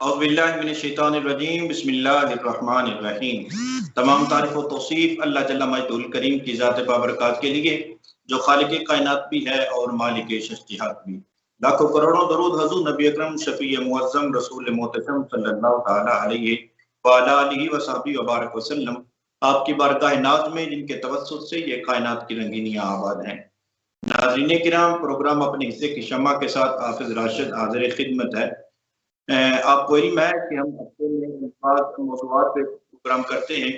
औज़ुबिल्लाहिमिनश्शैतानिर्रजीम बिस्मिल्लाहिर्रहमानिर्रहीम। तमाम तारीफ़ व तौसीफ़ अल्लाह जल्ला मजदूल करीम की ज़ात बाबरकात के लिए जो खालिक कायनात भी है और मालिक शख्सियत भी। लाखों करोड़ों दरूद हज़ूर नबी अकरम शफ़ी मुअज़्ज़म रसूल मोहतरम सल्लल्लाहु तआला अलैहि व अला आलिहि व सहबिहि व बारक वसल्लम आपकी बारगाह नाज़ में जिनके तवस्सुत से ये कायनात की रंगीनियाँ आबाद हैं। नाज़रीन किराम, प्रोग्राम अपने हिस्से की शम्मा के साथ हाफ़िज़ राशिद हाज़िर खिदमत है। आपको इल्म है कि हम हफ्ते में खास मौज़ूआत पे प्रोग्राम करते हैं।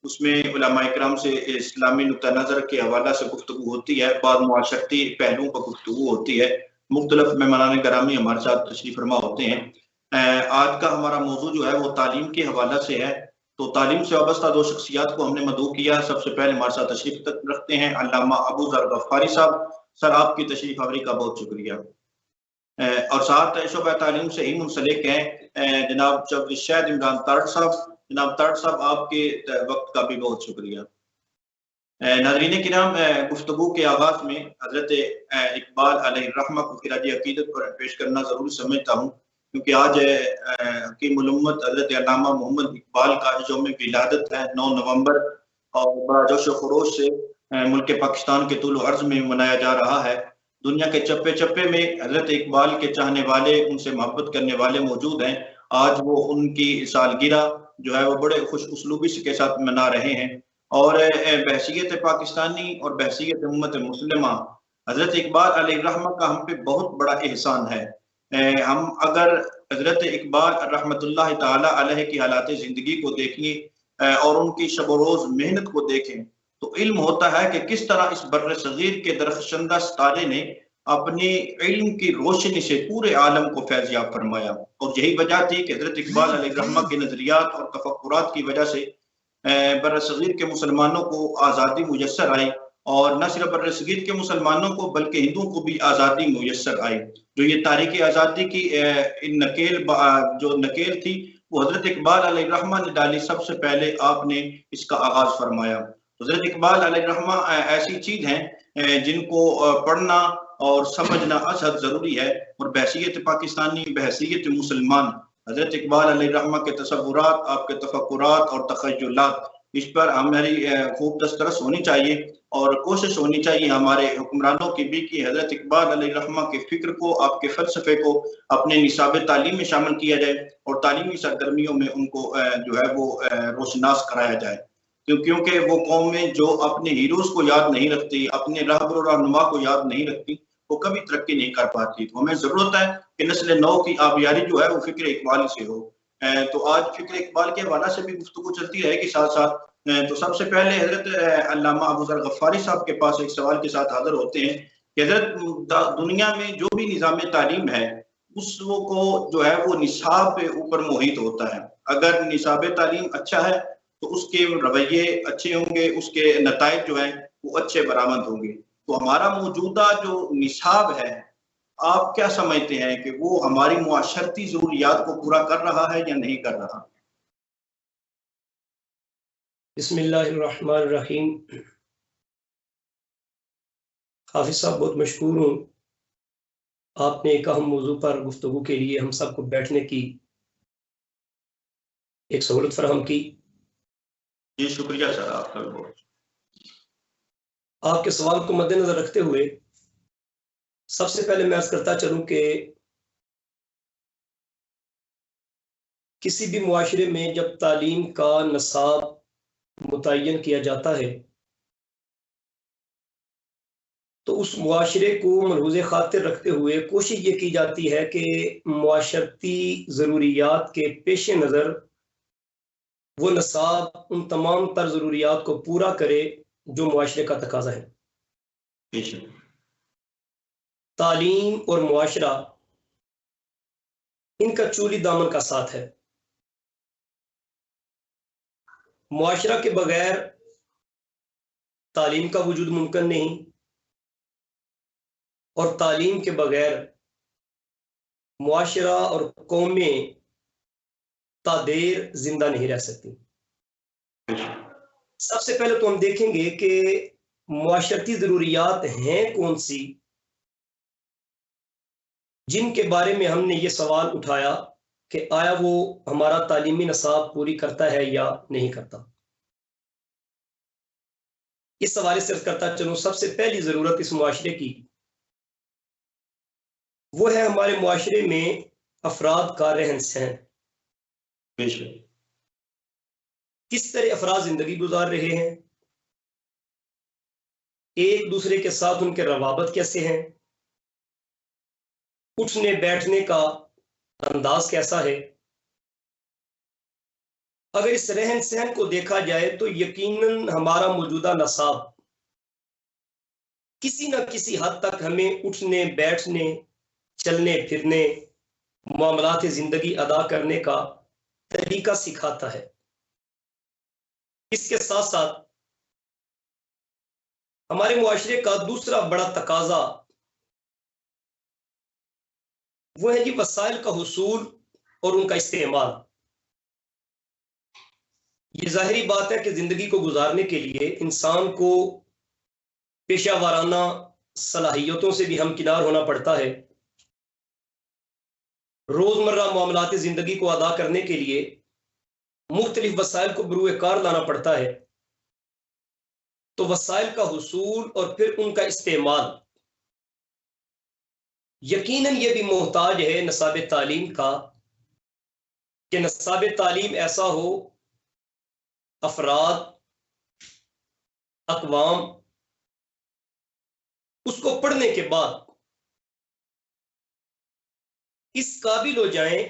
उसमें उलमा इकराम से इस्लामी नुक्ता नज़र के हवाला से गुफ्तगू होती है, बाद मुआशरती पहलुओं पर गुफ्तगू होती है। मुख्तलिफ मेहमानान गिरामी हमारे साथ तशरीफ़ फरमा होते हैं। आज का हमारा मौजू जो है वो तालीम के हवाला से है। तो तालीम से वाबस्ता दो शख्सियात को हमने मदऊ किया। सबसे पहले हमारे साथ तशरीफ़ रखते हैं अल्लामा अबू ज़र गफ़ारी साहब। सर, आपकी तशरीफ़ आवरी का बहुत शुक्रिया। और साथ शोबा तालीम से ही मुंसलिक हैं जनाब शहद इमरान तारड़ साहब। जनाब तारड़ साहब, आपके वक्त का भी बहुत शुक्रिया। नाज़रीन किराम, गुफ्तगू के आगाज़ में हज़रत इकबाल अलैहिर्रहमा को खिराज अकीदत पर पेश करना ज़रूरी समझता हूँ, क्योंकि आज हकीमुल उम्मत हज़रत अल्लामा मोहम्मद इकबाल का यौम विलादत है 9 नवंबर, और बड़ा जोश व खरोश से मुल्क पाकिस्तान के तुल अर्ज़ में मनाया जा रहा है। दुनिया के चप्पे चप्पे में हज़रत इकबाल के चाहने वाले, उनसे मोहब्बत करने वाले मौजूद हैं। आज वो उनकी सालगिरह जो है वो बड़े खुश उसलूबी के साथ मना रहे हैं। और बहसीयत पाकिस्तानी और बहसीयत उम्मत मुस्लिमा हज़रत इकबाल अलैहिर्रहमा का हम पे बहुत बड़ा एहसान है। हम अगर हज़रत इकबाल रहमतुल्लाह ताला अलैहि की हालात ज़िंदगी को देखें और उनकी शब रोज़ मेहनत को देखें, तो इल्म होता है कि किस तरह इस बर्र सगीर के दरख्शंदा सितारे ने अपनी इल्म की रोशनी से पूरे आलम को फैज़याब फरमाया। और यही वजह थी कि हज़रत इकबाल अलैहिर्रहमा के नज़रियात और तफक्कुरात की वजह से बर्र सगीर के मुसलमानों को आज़ादी मुयस्सर आई, और न सिर्फ बर्र सगीर के मुसलमानों को बल्कि हिंदुओं को भी आज़ादी मुयस्सर आई। जो ये तारीख़ आज़ादी की जो नकेल थी, वो हज़रत इकबाल अलैहिर्रहमा ने डाली। सबसे पहले आपने इसका आगाज़ फरमाया। हज़रत इकबाल अलैहिर्रहमा ऐसी चीज़ हैं जिनको पढ़ना और समझना अशद ज़रूरी है। और बहसीयत पाकिस्तानी, बहसीयत मुसलमान, हज़रत इकबाल अलैहिर्रहमा के तसव्वुरात, आपके तफक्कुरात और तख़य्युलात, इस पर हमारी खूब दस्तरस होनी चाहिए और कोशिश होनी चाहिए हमारे हुक्मरानों की भी कि हज़रत इकबाल अलैहिर्रहमा के फ़िक्र को, आपके फ़लसफ़े को अपने निसाब तालीम में शामिल किया जाए और तालीमी सरगर्मियों में उनको जो है वो रोशनास कराया जाए। क्योंकि वो कौमें जो अपने हीरोज़ को याद नहीं रखती, अपने रहबर और रहनुमा को याद नहीं रखती, वो कभी तरक्की नहीं कर पाती। तो हमें ज़रूरत है कि नस्ल नौ की आबियारी जो है वो फ़िक्र इकबाल से हो। तो आज फ़िक्र इकबाल के हवाला से भी गुफ्तगू चलती रहेगी साथ-साथ। तो सबसे पहले हज़रत अल्लामा अबू ज़र गफ़ारी साहब के पास एक सवाल के साथ हाज़िर होते हैं कि हज़रत दुनिया में जो भी निज़ाम तालीम है, उसको जो है वो निसाब पे ऊपर मोहित होता है। अगर निसाब तालीम अच्छा है तो उसके रवैये अच्छे होंगे, उसके नताइज जो हैं वो अच्छे बरामद होंगे। तो हमारा मौजूदा जो निसाब है, आप क्या समझते हैं कि वो हमारी मुआशरती ज़रूरियात को पूरा कर रहा है या नहीं कर रहा? बिस्मिल्लाहिर्रहमानिर्रहीम। हाफिज साहब, बहुत मशकूर हूँ, आपने एक अहम मौजू पर गुफ्तगू के लिए हम सबको बैठने की एक सहूलत फराहम की। जी शुक्रिया सर, आपका भी बहुत। आपके सवाल को मद्देनजर रखते हुए सबसे पहले मैं अर्ज करता चलूं कि किसी भी मुआशरे में जब तालीम का नसाब मुतय्यन किया जाता है तो उस मुआशरे को मलहूज़ खातिर रखते हुए कोशिश ये की जाती है कि मुआशरती ज़रूरियात के पेश नज़र वो नसाब उन तमाम तर ज़रूरियात को पूरा करे जो मुआशरे का तकाजा है। तालीम और मुआशरा इनका चूली दामन का साथ है। मुआशरा के बगैर तालीम का वजूद मुमकिन नहीं, और तालीम के बगैर मुआशरा और कौमें तादेर जिंदा नहीं रह सकती। सबसे पहले तो हम देखेंगे कि मुआशरती ज़रूरियात हैं कौन सी जिनके बारे में हमने ये सवाल उठाया कि आया वो हमारा तालीमी नसाब पूरी करता है या नहीं करता। इस हवाले से करता चलूं, सबसे पहली जरूरत इस मुआशरे की वो है हमारे मुआशरे में अफराद का रहन सहन। किस तरह अफराद जिंदगी गुजार रहे हैं, एक दूसरे के साथ उनके रवाबत कैसे हैं, उठने बैठने का अंदाज कैसा है। अगर इस रहन सहन को देखा जाए तो यकीनन हमारा मौजूदा नसाब किसी न किसी हद तक हमें उठने बैठने, चलने फिरने, मामलात जिंदगी अदा करने का तरीका सिखाता है। इसके साथ साथ हमारे मुआशरे का दूसरा बड़ा तकाजा वो है जी वसाइल का हुसूल और उनका इस्तेमाल। ये जाहिरी बात है कि जिंदगी को गुजारने के लिए इंसान को पेशा वाराना सलाहियतों से भी हमकिनार होना पड़ता है। रोजमर्रा मामलाती जिंदगी को अदा करने के लिए मुख्तलिफ वसाइल को बरूए कार लाना पड़ता है। तो वसाइल का हुसूल और फिर उनका इस्तेमाल यकीनन ये भी मोहताज है नसाब तालीम का, कि नसाब तालीम ऐसा हो, अफराद अक़वाम उसको पढ़ने के बाद इस काबिल हो जाएं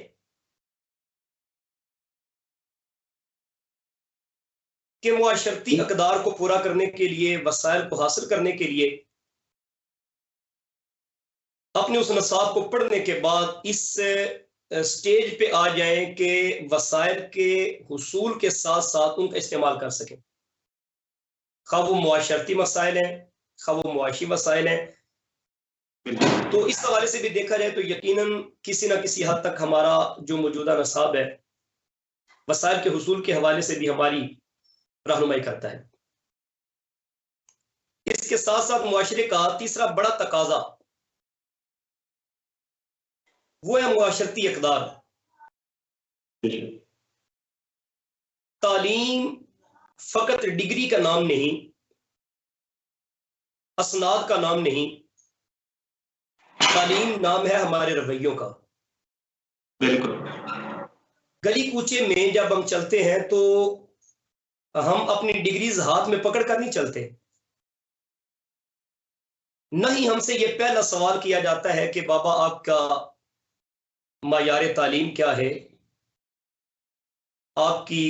कि मुआशरती अक़दार को पूरा करने के लिए, वसाइल को हासिल करने के लिए अपने उस नसाब को पढ़ने के बाद इस स्टेज पे आ जाएं कि वसाइल के हुसूल के साथ साथ उनका इस्तेमाल कर सकें। खा वो मुआशरती मसाइल हैं, खा वो मुआशी मसाइल हैं। तो इस हवाले से भी देखा जाए तो यकीनन किसी न किसी हद तक हमारा जो मौजूदा नसाब है वसाइल के हुसूल के हवाले से भी हमारी रहनुमाई करता है। इसके साथ साथ मुआशरे का तीसरा बड़ा तकाजा वो है मुआशरती इक़दार। तालीम फकत डिग्री का नाम नहीं, असनाद का नाम नहीं, तालीम नाम है हमारे रवैयों का। बिल्कुल। गली कूचे में जब हम चलते हैं तो हम अपनी डिग्रीज हाथ में पकड़ कर नहीं चलते। नहीं, हमसे ये पहला सवाल किया जाता है कि बाबा आपका मायार तालीम क्या है, आपकी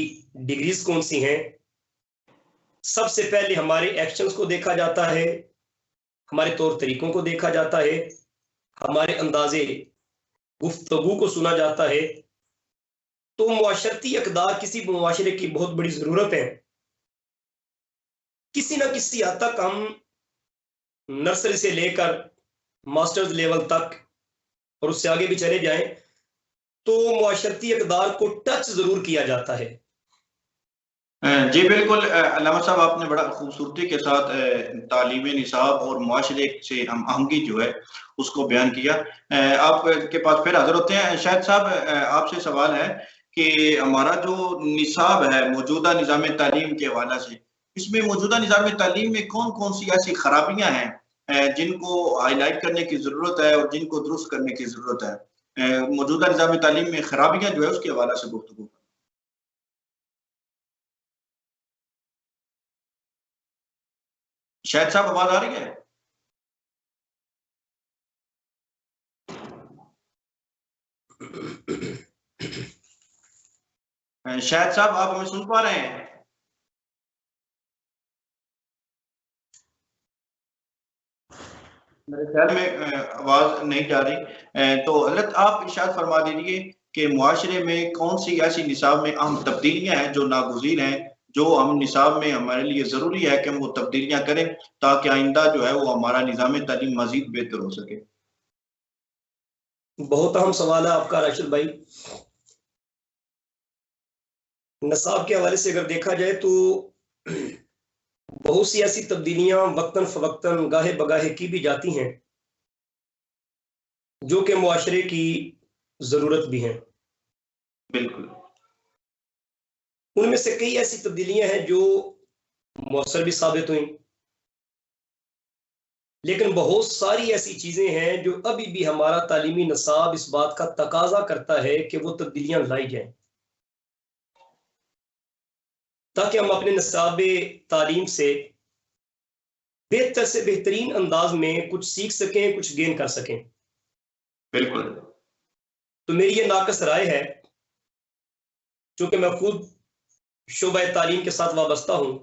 डिग्रीज कौन सी हैं। सबसे पहले हमारे एक्शंस को देखा जाता है, हमारे तौर तरीकों को देखा जाता है, हमारे अंदाजे गुफ्तगू को सुना जाता है। तो मुआशरती इक़दार किसी मुआशरे की बहुत बड़ी जरूरत है। किसी न किसी हद तक हम नर्सरी से लेकर मास्टर्स लेवल तक और उससे आगे भी चले जाएं तो मुआशरती इक़दार को टच जरूर किया जाता है। जी बिल्कुल अल्लामा साहब, आपने बड़ा खूबसूरती के साथ तालीम निसाब और मुआशरे से हम आहंगी जो है उसको बयान किया। आपके पास फिर हाजिर होते हैं। शाहिद साहब, आपसे सवाल है कि हमारा जो निसाब है मौजूदा निज़ाम तालीम के हवाले से, इसमें मौजूदा निज़ाम तालीम में कौन कौन सी ऐसी खराबियां हैं जिनको हाईलाइट करने की जरूरत है और जिनको दुरुस्त करने की जरूरत है। मौजूदा निज़ाम तालीम में खराबियां जो है उसके हवाले से गुफ्तगू। शायद साहब, आवाज आ रही है? शायद साहब, आप हमें सुन पा रहे हैं? मेरे ख्याल में आवाज नहीं जा रही। तो हजरत आप इरशाद फरमा दीजिए कि मुआशरे में कौन सी ऐसी निसाब में अहम तब्दीलियां हैं जो नागुज़ीर हैं, जो हम निसाब में हमारे लिए ज़रूरी है कि हम वो तब्दीलियां करें ताकि आइंदा जो है वो हमारा निज़ाम तालीम मज़ीद बेहतर हो सके। बहुत अहम सवाल है आपका राशिद भाई। नसाब के हवाले से अगर देखा जाए तो बहुत सी ऐसी तब्दीलियां वक्तन फवक्तन गाहे बगाहे की भी जाती हैं जो कि मुआशरे की जरूरत भी हैं। बिल्कुल। उनमें से कई ऐसी तब्दीलियां हैं जो मौसर भी साबित हुई, लेकिन बहुत सारी ऐसी चीजें हैं जो अभी भी हमारा तालीमी निसाब इस बात का तकाजा करता है कि वो तब्दीलियां लाई जाएं, ताकि हम अपने निसाब तालीम से बेहतर से बेहतरीन अंदाज में कुछ सीख सकें, कुछ गेन कर सकें। बिल्कुल। तो मेरी ये नाकस राय है, चूंकि मैं खुद शोबा तालीम के साथ वाबस्ता हूं,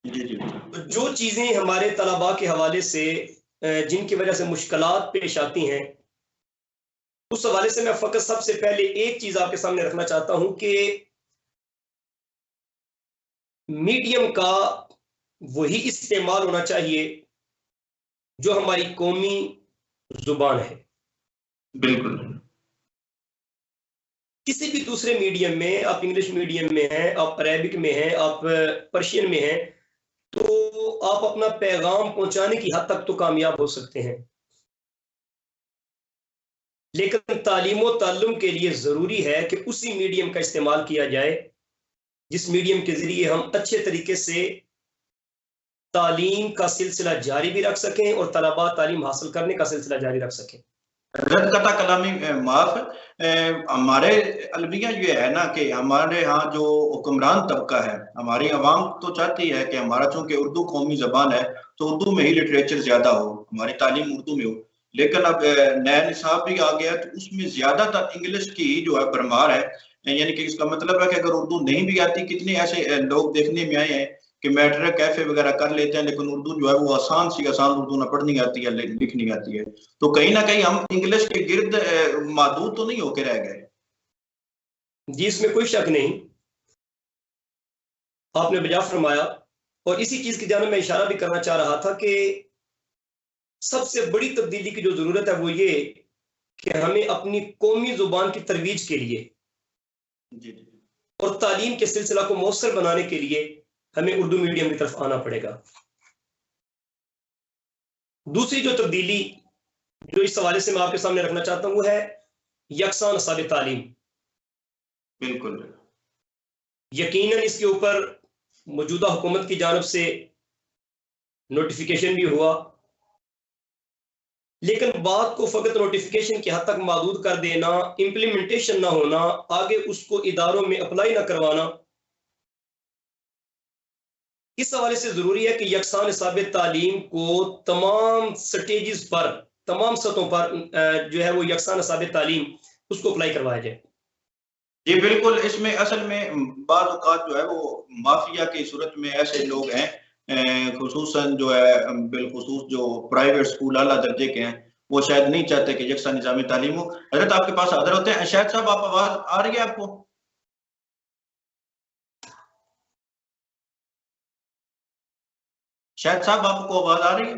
जी जी। तो जो चीजें हमारे तलबा के हवाले से जिनकी वजह से मुश्किलात पेश आती हैं, उस हवाले से मैं फकत सबसे पहले एक चीज आपके सामने रखना चाहता हूं कि मीडियम का वही इस्तेमाल होना चाहिए जो हमारी कौमी जुबान है। बिल्कुल। किसी भी दूसरे मीडियम में, आप इंग्लिश मीडियम में हैं, आप अरेबिक में हैं, आप पर्शियन में हैं, तो आप अपना पैगाम पहुंचाने की हद तक तो कामयाब हो सकते हैं, लेकिन तालीम और ताल्लुम के लिए जरूरी है कि उसी मीडियम का इस्तेमाल किया जाए जिस मीडियम के जरिए हम अच्छे तरीके से तालीम का सिलसिला जारी भी रख सकें और तलबा तालीम हासिल करने का सिलसिला जारी रख सकें। रद कता कलामी माफ, हमारे अलमिया ये है ना कि हमारे यहाँ जो हुक्मरान तबका है, हमारी आवाम तो चाहती है कि हमारा चूंकि उर्दू कौमी जबान है तो उर्दू में ही लिटरेचर ज्यादा हो, हमारी तालीम उर्दू में हो। लेकिन अब नया निसाब भी आ गया तो उसमें ज्यादातर इंग्लिश की जो है भरमार है। यानी कि इसका मतलब है कि अगर उर्दू नहीं भी आती, कितने ऐसे लोग देखने में आए हैं कि मैट्रिक कैफे वगैरह कर लेते हैं, लेकिन उर्दू जो है वो आसान उर्दू ना पढ़नी आती है, लिखनी आती है। तो कहीं ना कहीं हम इंग्लिश के गिर्द महदूद तो नहीं होके रह गए। जी, इसमें कोई शक नहीं, आपने बजा फरमाया। और इसी चीज की जानिब मैं इशारा भी करना चाह रहा था कि सबसे बड़ी तब्दीली की जो जरूरत है वो ये कि हमें अपनी कौमी जुबान की तरवीज के लिए जी जी। और तालीम के सिलसिला को मौसर बनाने के लिए हमें उर्दू मीडियम की तरफ आना पड़ेगा। दूसरी जो तब्दीली जो इस हवाले से मैं आपके सामने रखना चाहता हूं वो है यकसा नसाब तालीम। बिल्कुल। यकीनन इसके ऊपर मौजूदा हुकूमत की जानिब से नोटिफिकेशन भी हुआ, लेकिन बात को फकत नोटिफिकेशन की हद तक महदूद कर देना, इंप्लीमेंटेशन ना होना, आगे उसको इदारों में अप्लाई ना करवाना, इस हवाले से जरूरी है कि यकसान निसाब तालीम को तमाम स्टेजेस पर, तमाम सतहों पर जो है वो यकसान निसाब तालीम उसको अप्लाई करवाया जाए। जी बिल्कुल। इसमें असल में बाज़ औक़ात जो है वो माफिया की सूरत में ऐसे लोग हैं, खुसूसन जो है बिलखुसूस जो प्राइवेट स्कूल आला दर्जे के हैं, वो शायद नहीं चाहते कि यकसा निज़ामी तालीम हो। हज़रत आपके पास हाज़िर होते हैं। शायद साहब आप आवाज़ आ रही है आपको? शायद साहब आपको आवाज़ आ रही है?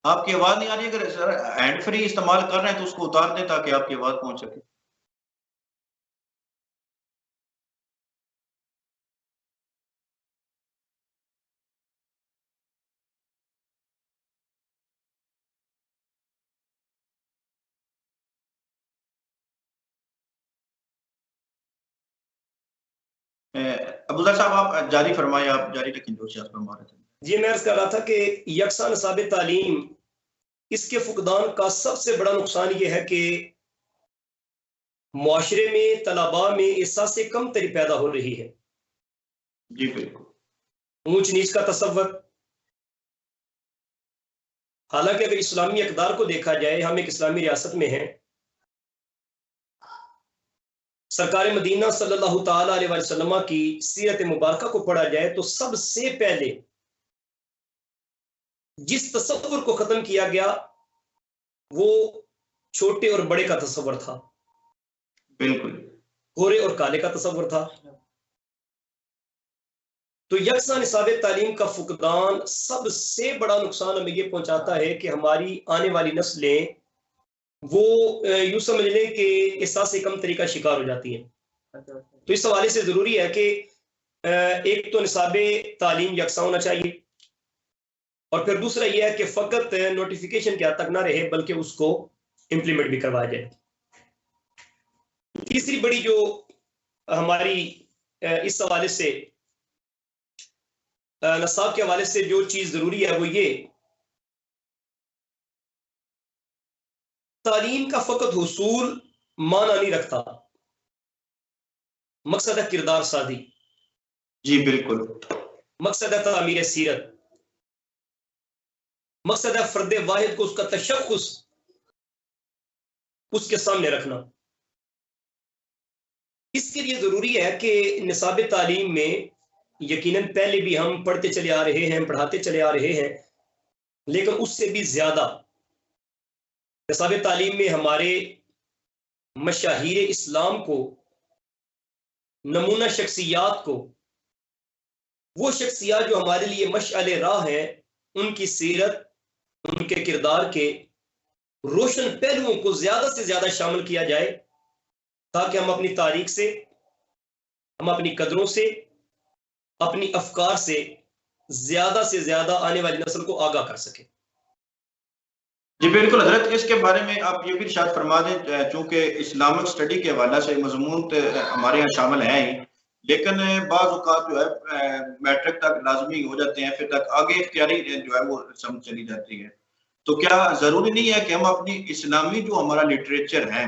आपकी आवाज़ नहीं आ रही है। अगर सर हैंड फ्री इस्तेमाल कर रहे हैं तो उसको उतार दें ताकि आपकी आवाज़ पहुँच सके। अबूज़र साहब आप जारी फरमाएं, आप जारी रखें जो शेयर फरमा रहे थे। जी, मैं अर्ज कर रहा था कि यकसा निसाब तालीम, इसके फुकदान का सबसे बड़ा नुकसान ये है कि मुआशरे में तलबा में एहसास कम तरी पैदा हो रही है। जी बिल्कुल। ऊंच नीच का तसव्वुर, हालांकि अगर इस्लामी अकदार को देखा जाए, हम एक इस्लामी रियासत में हैं, सरकार मदीना सल्लल्लाहु ताला अलैहि वसल्लम की सीरत मुबारका को पढ़ा जाए तो सबसे पहले जिस तसव्वुर को खत्म किया गया वो छोटे और बड़े का तसव्वुर था, बिल्कुल। गोरे और काले का तसव्वुर था। तो यकसा निसाब तालीम का फुकदान सबसे बड़ा नुकसान हमें ये पहुंचाता है कि हमारी आने वाली नस्लें वो यूं समझ लें कि एहसास कम तरीका शिकार हो जाती हैं। तो इस हवाले से जरूरी है कि एक तो निसाब तालीम यकसा होना चाहिए, और फिर दूसरा यह है कि फकत नोटिफिकेशन के हद तक ना रहे बल्कि उसको इंप्लीमेंट भी करवाया जाए। तीसरी बड़ी जो हमारी इस हवाले से नसाब के हवाले से जो चीज जरूरी है वो ये, तालीम का फकत हुसूल माना नहीं रखता, मकसद है किरदार साजी। जी बिल्कुल। मकसद है तामीर सीरत, मकसद है फर्द वाहिद को उसका तशख्खुस उसके सामने रखना। इसके लिए जरूरी है कि निसाब तालीम में यकीनन पहले भी हम पढ़ते चले आ रहे हैं, पढ़ाते चले आ रहे हैं, लेकिन उससे भी ज्यादा निसाब तालीम में हमारे मशाहिर इस्लाम को, नमूना शख्सियात को, वो शख्सियात जो हमारे लिए मशअल राह हैं, उनकी सीरत, उनके किरदार के रोशन पहलुओं को ज्यादा से ज्यादा शामिल किया जाए, ताकि हम अपनी तारीख से, हम अपनी कदरों से, अपनी अफकार से ज्यादा आने वाली नस्ल को आगाह कर सके। जी बिल्कुल हजरत, इसके बारे में आप ये भी इरशाद फरमा दें, चूंकि इस्लामिक स्टडी के हवाले से मजमून तो हमारे यहाँ शामिल है ही, लेकिन बाज़ औक़ात जो है मैट्रिक तक लाजमी हो जाते हैं, फिर तक आगे इख्तियारी जो है वो समझ चली जाती है। तो क्या जरूरी नहीं है कि हम अपनी इस्लामी जो हमारा लिटरेचर है,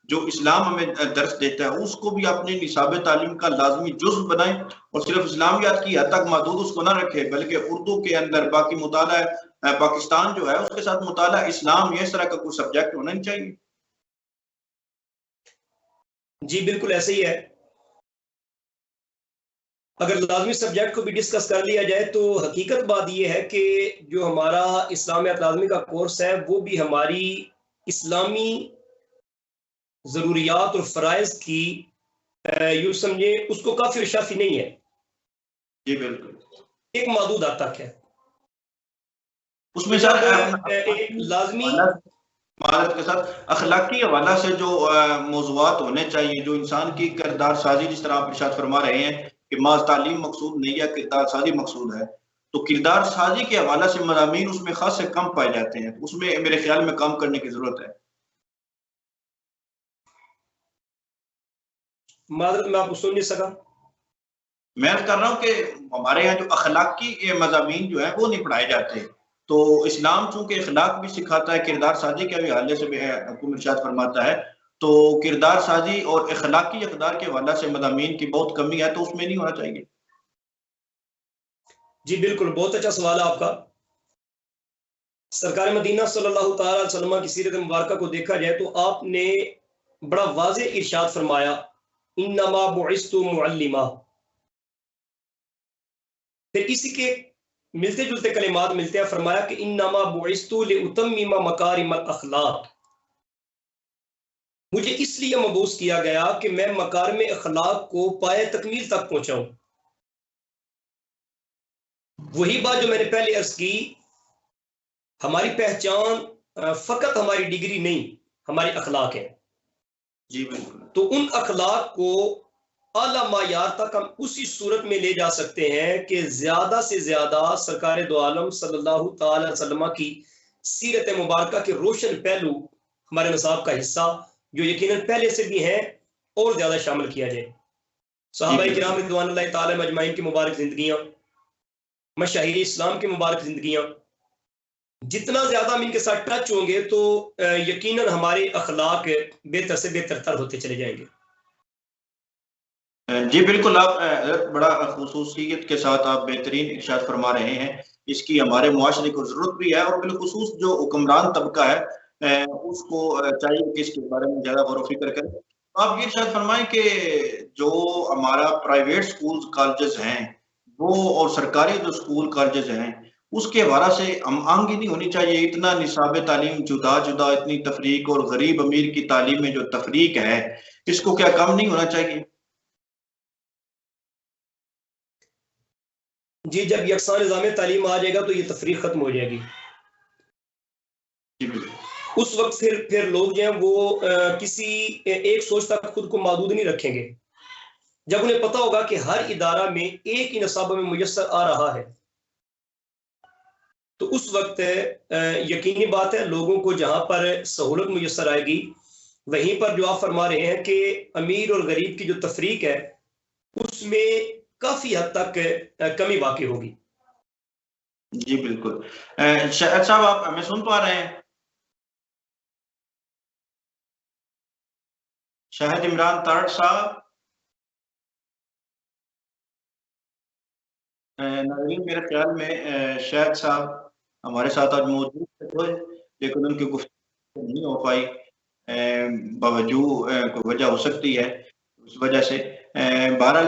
जो इस्लाम हमें दर्स देता है, उसको भी अपने निसाब तालीम का लाजमी जुज़्व बनाएं और सिर्फ इस्लामियात की हद तक महदूद उसको ना रखें, बल्कि उर्दू के अंदर बाकी मुताला पाकिस्तान जो है उसके साथ मुताला इस्लाम या इस तरह का कोई सब्जेक्ट होना नहीं चाहिए। जी बिल्कुल ऐसे ही है। अगर लाजमी सब्जेक्ट को भी डिस्कस कर लिया जाए तो हकीकत बात यह है कि जो हमारा इस्लामियात लाजमी का कोर्स है वो भी हमारी इस्लामी ज़रूरियात और फ़राइज़ की यूँ समझे उसको काफ़ी शाफी नहीं है। जी बिल्कुल, एक महदूद हद तक है उसमें सर एक लाजमी भारत के साथ अखलाकी हवाला से जो मौज़ूआत होने चाहिए, जो इंसान की किरदार साजी, जिस तरह आप इरशाद फरमा रहे हैं कि माज तालीम मकसूद नहीं है, किरदार साजी मकसूद है, तो किरदार साजी के हवाला से मज़ामीन उसमें खास से कम पाए जाते हैं, उसमें मेरे ख्याल में काम करने की जरूरत है। मादरत मैं आपको सुन नहीं सका। मैं कर रहा हूँ कि हमारे यहाँ जो अखलाकी मज़ामीन जो है वो नहीं पढ़ाए जाते, तो इस्लाम चूंकि अखलाक भी सिखाता है, किरदार साजी के भी हवाले से हुक्म इरशाद फरमाता है, तो किरदार साजी और अखलाकी अक़दार के हवाले से मज़ामीन की बहुत कमी है, तो उसमें नहीं होना चाहिए। जी बिल्कुल, बहुत अच्छा सवाल है आपका। सरकार मदीना सल्लल्लाहु तआला अलैहि वसल्लम की सीरत मुबारक को देखा जाए तो आपने बड़ा वाज़े इरशाद फरमाया, इन्नमा बुइस्तु मुअल्लिमा। फिर इसी के मिलते जुलते कलिमात मिलते हैं, फरमाया कि इन्नमा बुइस्तु लिउतम्मिमा मकारिमल अखलाक। मुझे इसलिए मबूस किया गया कि मैं मकारिम अखलाक को पाए तकमील तक पहुंचाऊं। वही बात जो मैंने पहले अर्ज की, हमारी पहचान फकत हमारी डिग्री नहीं, हमारी अखलाक है। जी बिल्कुल। तो उन अखलाक को आला मायार तक हम उसी सूरत में ले जा सकते हैं कि ज्यादा से ज्यादा सरकार दो आलम सल्लल्लाहु तआला अलैहि वसल्लम की सीरत मुबारक के रोशन पहलू हमारे नसाब का हिस्सा जो यकीनन पहले से भी हैं और ज्यादा शामिल किया जाए। सहाबाए किराम रिज़वानुल्लाहि तआला अजमाइन की मुबारक जिंदगियां, मशाहिर इस्लाम की मुबारक जिंदगियां, जितना ज्यादा हम इनके साथ टच होंगे तो यकीनन हमारे अखलाक बेहतर से बेहतर तर होते चले जाएंगे। जी बिल्कुल, आप बड़ा खुसूसियत के साथ आप बेहतरीन इरशाद फरमा रहे हैं, इसकी हमारे मुआशरे को जरूरत भी है और बिलखुसूस जो हुक्मरान तबका है उसको चाहिए कि इसके बारे में ज्यादा गौर फिक्र करें। तो आप ये इरशाद फरमाएं कि जो हमारा प्राइवेट स्कूल कॉलेजेस हैं वो और सरकारी जो स्कूल कॉलेजेस हैं उसके हवाले से हम आंगी नहीं होनी चाहिए, इतना निसाब तालीम जुदा जुदा, इतनी तफरीक और गरीब अमीर की तालीम में जो तफरीक है इसको क्या कम नहीं होना चाहिए? जी, जब यकसा निज़ाम तालीम आ जाएगा तो ये तफरीक खत्म हो जाएगी। उस वक्त फिर लोग जो हैं वो किसी एक सोच तक खुद को महदूद नहीं रखेंगे। जब उन्हें पता होगा कि हर इदारा में एक ही नसाब में मुयस्सर आ रहा है तो उस वक्त यकीनी बात है लोगों को जहां पर सहूलत मुयस्सर आएगी वहीं पर जो आप फरमा रहे हैं कि अमीर और गरीब की जो तफरीक है उसमें काफी हद तक कमी वाकई होगी। जी बिल्कुल। शायद साहब आप हमें सुन पा रहे हैं? शाहिद इमरान तारड़ साहब। नाज़रीन, मेरे ख्याल में शाहिद साहब हमारे साथ आज मौजूद थे, लेकिन उनकी गुफ्तगू नहीं हो पाई। बावजूद कोई वजह हो सकती है, उस वजह से बहरहाल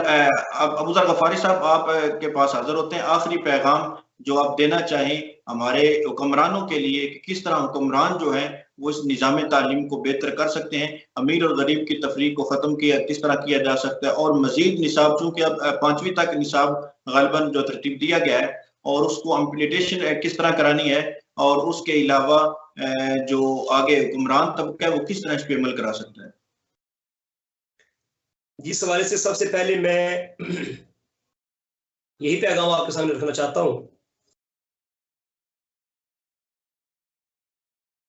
अब अबू ज़र गफ़ारी साहब आप के पास हाजिर होते हैं। आखिरी पैगाम जो आप देना चाहें हमारे हुक्मरानों के लिए कि किस तरह हुक्मरान जो है वो इस निज़ाम तालीम को बेहतर कर सकते हैं, अमीर और गरीब की तफरीक को ख़त्म किया किस तरह किया जा सकता है, और मजीद निसाब चूँकि अब 5वीं तक निसाब ग़ालिबन जो तरतीब दिया गया है और उसको इम्प्लीमेंटेशन किस तरह करानी है, और उसके अलावा जो आगे हुक्मरान तबका है वो किस तरह इस पे अमल करा सकता है। जिस हवाले से सबसे पहले मैं यही पैगाम आपके सामने रखना चाहता हूं,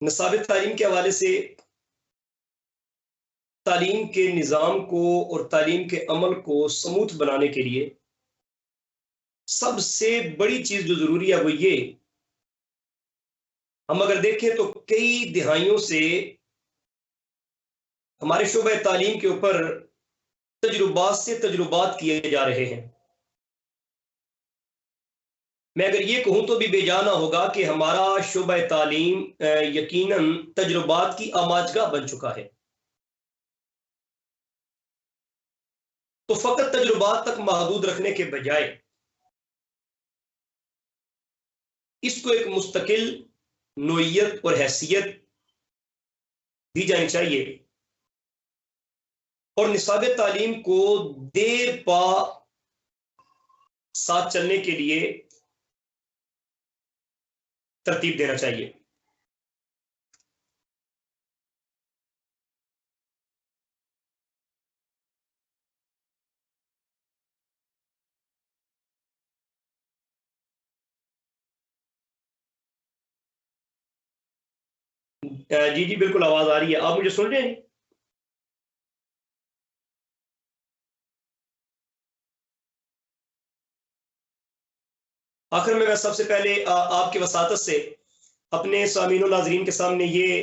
निसाब तालीम के हवाले से तालीम के निज़ाम को और तालीम के अमल को स्मूथ बनाने के लिए सबसे बड़ी चीज जो जरूरी है वो ये, हम अगर देखें तो कई दिहाइयों से हमारे शोबे तालीम के ऊपर तजुर्बात से तजुर्बात किए जा रहे हैं। मैं अगर ये कहूं तो भी बेजाना होगा कि हमारा शोबा तालीम यकीनन तजुर्बात की आमाजगाह बन चुका है। तो फकत तजुर्बात तक महदूद रखने के बजाय इसको एक मुस्तकिल नोयत और हैसियत दी जानी चाहिए और निसाब तालीम को देर पा साथ चलने के लिए तरतीब देना चाहिए। जी जी बिल्कुल आवाज आ रही है, आप मुझे सुन रहे हैं? आखिर में मैं सबसे पहले आपके वसातत से अपने सामीन और नाजरीन के सामने ये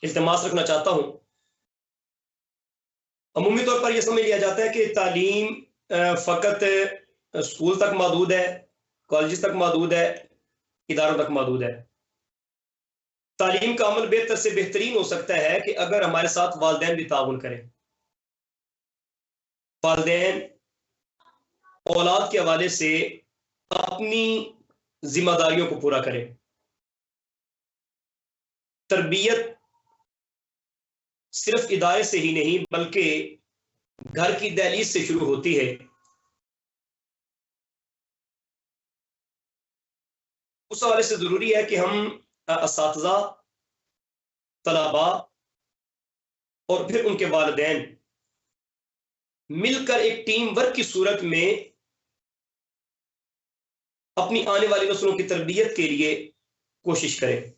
इल्तिमास रखना चाहता हूं। अमूमी तौर पर यह समझ लिया जाता है कि तालीम फकत स्कूल तक महदूद है, कॉलेज तक महदूद है, इदारों तक महदूद है। तालीम का अमल बेहतर से बेहतरीन हो सकता है कि अगर हमारे साथ वालिदैन भी ताउन करें। वालिदैन औलाद के हवाले से अपनी जिम्मेदारियों को पूरा करें। तरबियत सिर्फ इदारे से ही नहीं बल्कि घर की दहलीज से शुरू होती है। उस हवाले से जरूरी है कि हम असातिज़ा, तलबा और फिर उनके वालिदैन मिलकर एक टीम वर्क की सूरत में अपनी आने वाली नस्लों की तरबियत के लिए कोशिश करें।